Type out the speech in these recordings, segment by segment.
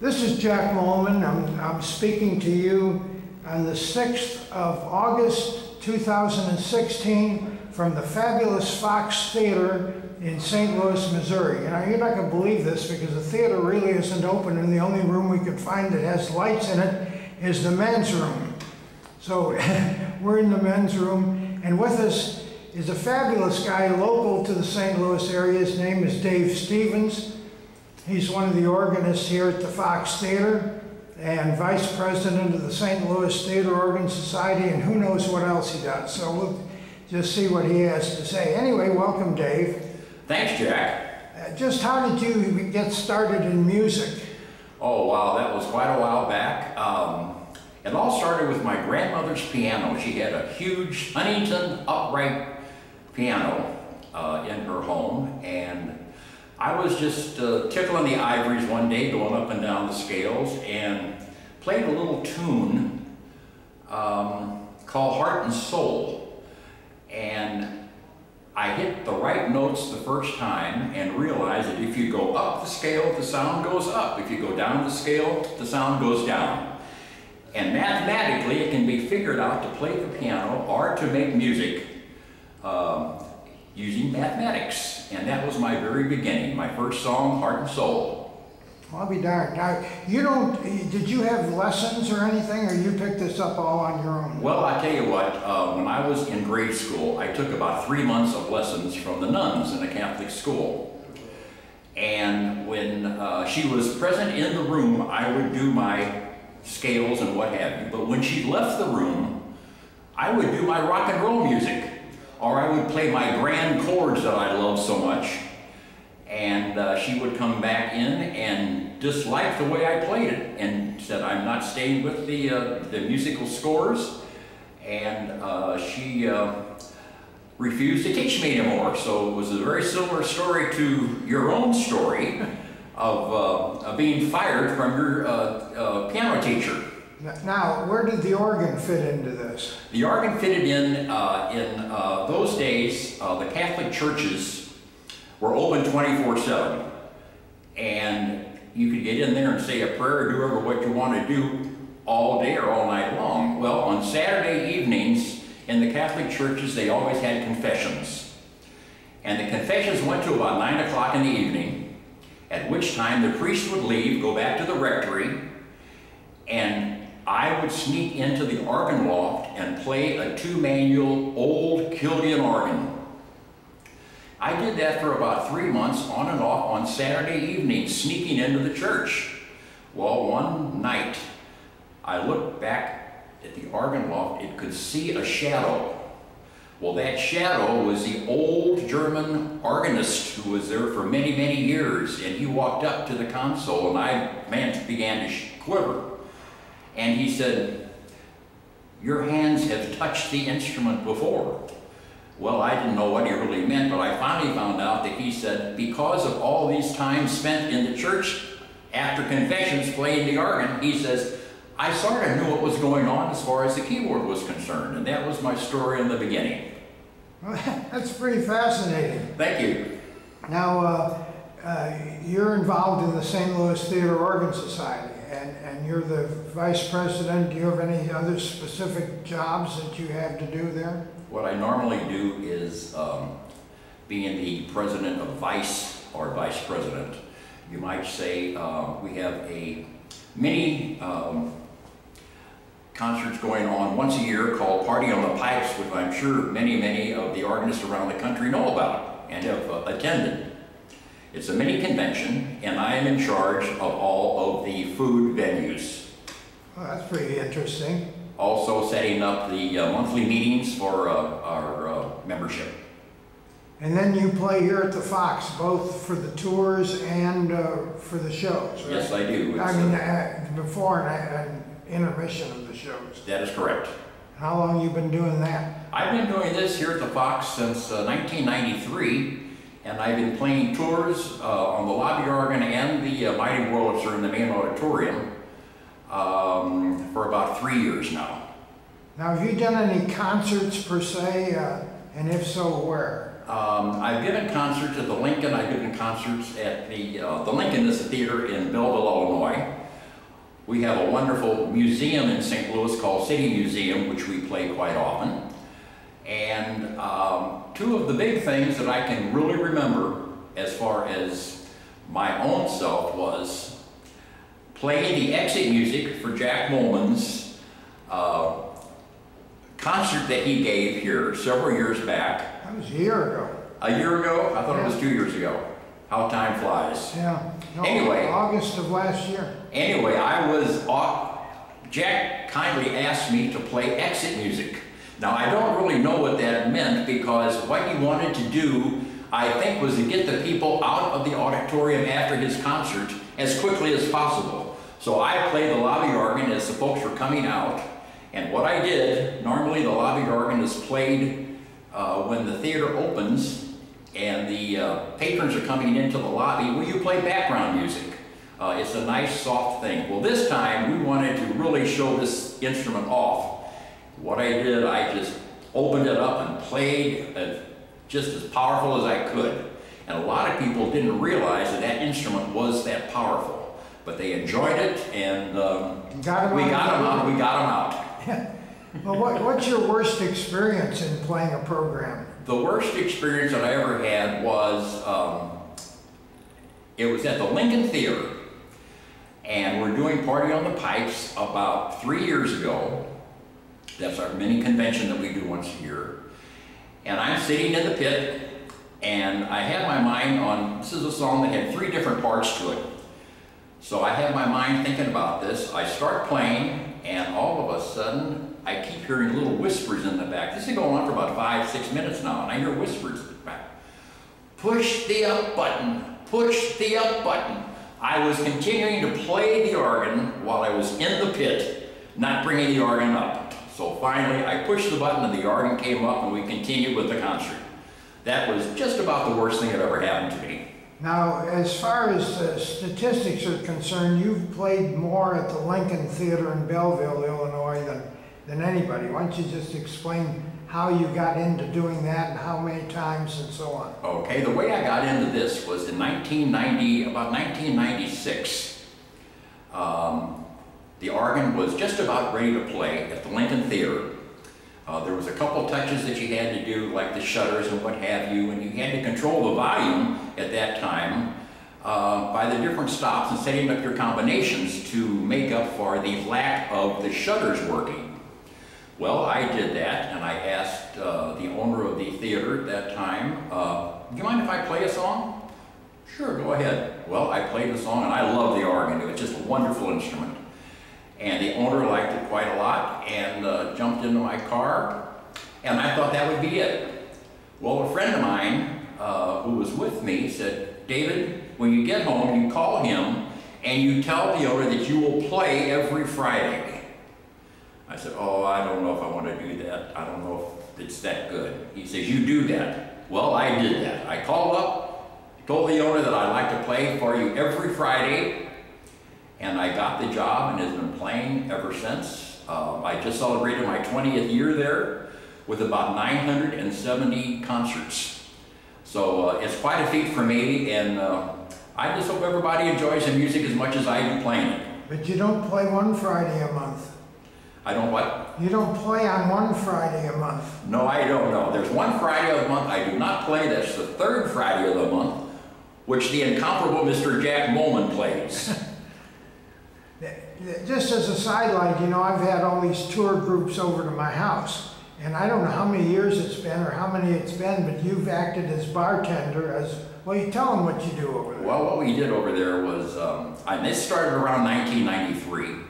This is Jack Moelmann. I'm speaking to you on the 6th of August 2016 from the fabulous Fox Theater in St. Louis, Missouri. You know, you're not going to believe this because the theater really isn't open, and the only room we could find that has lights in it is the men's room. So we're in the men's room, and with us is a fabulous guy local to the St. Louis area. His name is Dave Stevens. He's one of the organists here at the Fox Theater and vice president of the St. Louis Theater Organ Society, and who knows what else he does. So we'll just see what he has to say. Anyway, welcome, Dave. Thanks, Jack. Just how did you get started in music? Oh, wow, that was quite a while back. It all started with my grandmother's piano. She had a huge Huntington upright piano in her home, and I was just tickling the ivories one day, going up and down the scales, and played a little tune called Heart and Soul. And I hit the right notes the first time and realized that if you go up the scale, the sound goes up. If you go down the scale, the sound goes down. And mathematically, it can be figured out to play the piano or to make music using mathematics. And that was my very beginning, my first song, Heart and Soul. Well, I'll be darned. Now, did you have lessons or anything, or you picked this up all on your own? Well, I tell you what, when I was in grade school, I took about 3 months of lessons from the nuns in a Catholic school. And when she was present in the room, I would do my scales and what have you. But when she left the room, I would do my rock and roll music. Or I would play my grand chords that I love so much. And she would come back in and dislike the way I played it and said, I'm not staying with the musical scores. And she refused to teach me anymore. So it was a very similar story to your own story of being fired from your piano teacher. Now, where did the organ fit into this? The organ fitted in those days, the Catholic churches were open 24/7. And you could get in there and say a prayer or do whatever what you want to do all day or all night long. Well, on Saturday evenings in the Catholic churches, they always had confessions. And the confessions went to about 9 o'clock in the evening, at which time the priest would leave, go back to the rectory, and I would sneak into the organ loft and play a 2-manual old Kildian organ. I did that for about 3 months on and off on Saturday evenings, sneaking into the church. Well, one night, I looked back at the organ loft, it could see a shadow. Well, that shadow was the old German organist who was there for many, many years, and he walked up to the console, and I began to quiver. And he said, your hands have touched the instrument before. Well, I didn't know what he really meant, but I finally found out that he said, because of all these times spent in the church after confessions playing the organ, he says, I sort of knew what was going on as far as the keyboard was concerned. And that was my story in the beginning. Well, that's pretty fascinating. Thank you. Now, you're involved in the St. Louis Theater Organ Society. And you're the vice president. Do you have any other specific jobs that you have to do there? What I normally do is being the president of vice president. You might say we have a mini concerts going on once a year called Party on the Pipes, which I'm sure many of the organists around the country know about and have attended. It's a mini convention, and I am in charge of all of the food venues. Well, that's pretty interesting. Also setting up the monthly meetings for our membership. And then you play here at the Fox, both for the tours and for the shows, right? Yes, I do. I mean, before and intermission of the shows. That is correct. How long have you been doing that? I've been doing this here at the Fox since 1993. And I've been playing tours on the lobby organ and the Mighty Wurlitzer in the main auditorium for about 3 years now. Now, have you done any concerts per se, and if so, where? I've given concerts at the Lincoln. I've given concerts at the Lincoln is a theater in Belleville, Illinois. We have a wonderful museum in St. Louis called City Museum, which we play quite often. And two of the big things that I can really remember as far as my own self was playing the exit music for Jack Moelmann's concert that he gave here several years back. That was a year ago. A year ago? I thought it was 2 years ago. How time flies. Yeah. No, Anyway. August of last year. Anyway, Jack kindly asked me to play exit music. Now, I don't really know what that meant, because what he wanted to do, I think, was to get the people out of the auditorium after his concert as quickly as possible. So I played the lobby organ as the folks were coming out. And what I did, normally the lobby organ is played when the theater opens and the patrons are coming into the lobby. Well, you play background music. It's a nice, soft thing. Well, this time we wanted to really show this instrument off. What I did, I just opened it up and played just as powerful as I could. And a lot of people didn't realize that that instrument was that powerful. But they enjoyed it, and we got them out. Well, what's your worst experience in playing a program? The worst experience that I ever had was, it was at the Lincoln Theater, and we're doing Party on the Pipes about 3 years ago. That's our mini convention that we do once a year. And I'm sitting in the pit, and I had my mind on, this is a song that had 3 different parts to it. So I have my mind thinking about this. I start playing, and all of a sudden, I keep hearing little whispers in the back. This is going on for about 5-6 minutes now, and I hear whispers in the back. Push the up button, push the up button. I was continuing to play the organ while I was in the pit, not bringing the organ up. So finally, I pushed the button and the organ came up, and we continued with the concert. That was just about the worst thing that ever happened to me. Now, as far as statistics are concerned, you've played more at the Lincoln Theater in Belleville, Illinois than anybody. Why don't you just explain how you got into doing that and how many times and so on? Okay, the way I got into this was in about 1996. The organ was just about ready to play at the Lincoln Theater. There was a couple touches that you had to do, like the shutters and what have you, and you had to control the volume at that time by the different stops and setting up your combinations to make up for the lack of the shutters working. Well, I did that, and I asked the owner of the theater at that time, do you mind if I play a song? Sure, go ahead. Well, I played the song, and I love the organ. It was just a wonderful instrument. And the owner liked it quite a lot, and jumped into my car, and I thought that would be it. Well, a friend of mine who was with me said, David, when you get home, you call him, and you tell the owner that you will play every Friday. I said, oh, I don't know if I want to do that. I don't know if it's that good. He says, you do that. Well, I did that. I called up, told the owner that I'd like to play for you every Friday, and I got the job and has been playing ever since. I just celebrated my 20th year there with about 970 concerts. So it's quite a feat for me, and I just hope everybody enjoys the music as much as I do playing it. But you don't play one Friday a month. I don't what? You don't play on one Friday a month. No, I don't know. There's one Friday of the month I do not play. That's the third Friday of the month, which the incomparable Mr. Jack Moelmann plays. Just as a sidelight, you know, I've had all these tour groups over to my house, and I don't know how many years it's been or how many it's been, but you've acted as bartender, well, you tell them what you do over there. Well, what we did over there was, this started around 1993,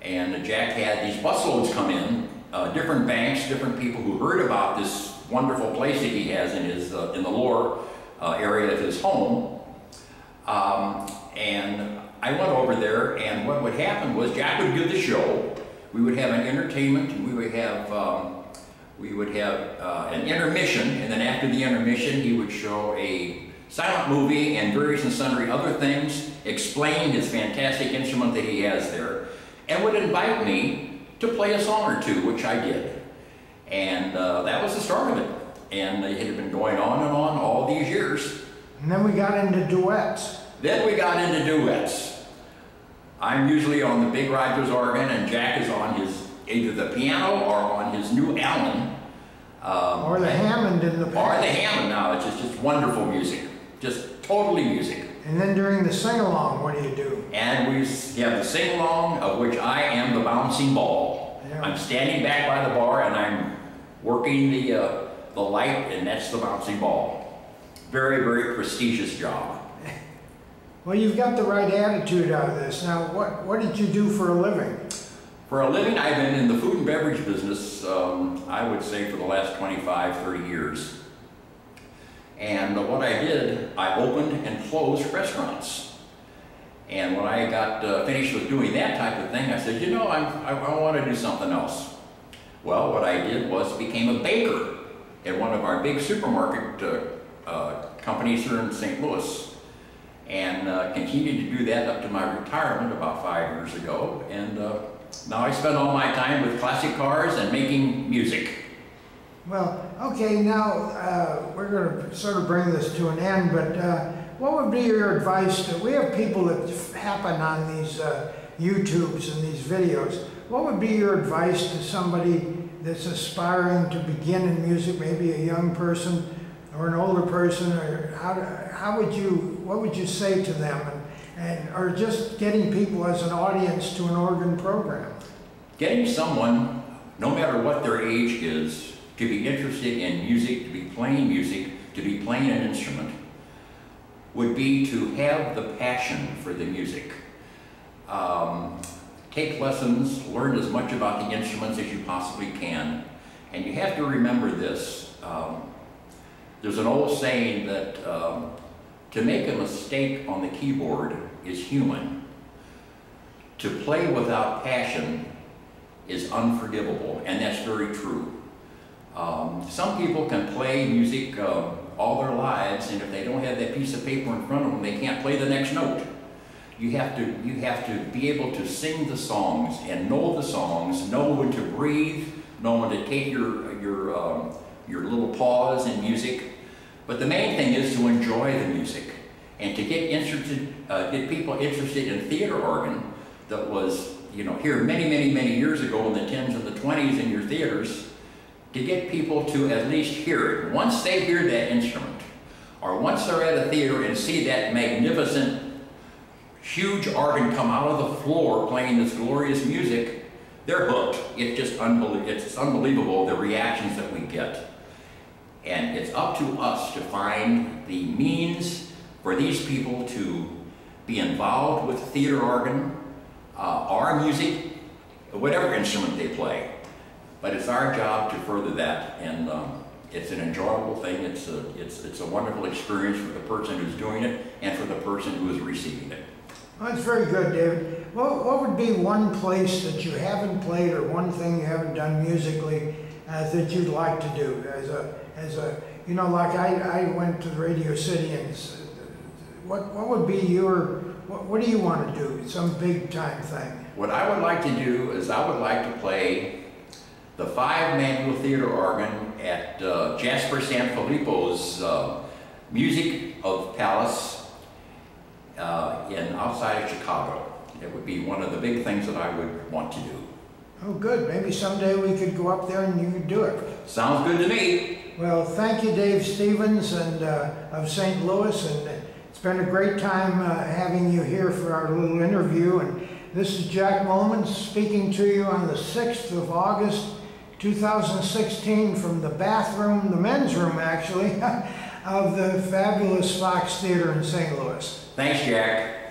and Jack had these busloads come in, different banks, different people who heard about this wonderful place that he has in his in the lower area of his home, and I went over there, and what would happen was Jack would give the show. We would have an entertainment, and we would have an intermission, and then after the intermission, he would show a silent movie and various and sundry other things, explaining his fantastic instrument that he has there, and would invite me to play a song or two, which I did. And that was the start of it. And it had been going on and on all these years. And then we got into duets. Then we got into duets. I'm usually on the big Rogers organ, and Jack is on his either the piano or on his new Allen. Or the Hammond in the past. Or the Hammond now. It's just wonderful music. Just totally music. And then during the sing-along, what do you do? And we have the sing-along, of which I am the bouncing ball. Yeah. I'm standing back by the bar, and I'm working the light, and that's the bouncing ball. Very, very prestigious job. Well, you've got the right attitude out of this. Now, what did you do for a living? For a living, I've been in the food and beverage business, I would say, for the last 25, 30 years. And what I did, I opened and closed restaurants. And when I got finished with doing that type of thing, I said, you know, I want to do something else. Well, what I did was became a baker at one of our big supermarket companies here in St. Louis. And continued to do that up to my retirement about 5 years ago. And now I spend all my time with classic cars and making music. Well, okay, now we're going to sort of bring this to an end, but what would be your advice to, we have people that happen on these YouTubes and these videos. What would be your advice to somebody that's aspiring to begin in music, maybe a young person or an older person, or what would you say to them, or just getting people as an audience to an organ program? Getting someone, no matter what their age is, to be interested in music, to be playing music, to be playing an instrument, would be to have the passion for the music. Take lessons, learn as much about the instruments as you possibly can, and you have to remember this. There's an old saying that to make a mistake on the keyboard is human. To play without passion is unforgivable, and that's very true. Some people can play music all their lives, and if they don't have that piece of paper in front of them, they can't play the next note. You have to be able to sing the songs and know the songs, know when to breathe, know when to take your little pause in music. But the main thing is to enjoy the music and to get people interested in theater organ that was, you know, here many, many, many years ago in the 10s and the 20s in your theaters, to get people to at least hear it. Once they hear that instrument, or once they're at a theater and see that magnificent, huge organ come out of the floor playing this glorious music, they're hooked. It's just unbelievable the reactions that we get. And it's up to us to find the means for these people to be involved with theater organ, or music, whatever instrument they play. But it's our job to further that, and it's an enjoyable thing. It's a wonderful experience for the person who's doing it and for the person who is receiving it. Well, that's very good, David. What would be one place that you haven't played, or one thing you haven't done musically that you'd like to do? As a you know, like I went to Radio City, and what would be your, what do you want to do? Some big time thing. What I would like to do is I would like to play the 5-manual theater organ at Jasper Sanfilippo's Music of Palace outside of Chicago. It would be one of the big things that I would want to do. Oh, good. Maybe someday we could go up there and you could do it. Sounds good to me. Well, thank you, Dave Stevens and of St. Louis, and it's been a great time having you here for our little interview. And this is Jack Moelmann speaking to you on the 6th of August, 2016 from the bathroom, the men's room actually, of the fabulous Fox Theater in St. Louis. Thanks, Jack.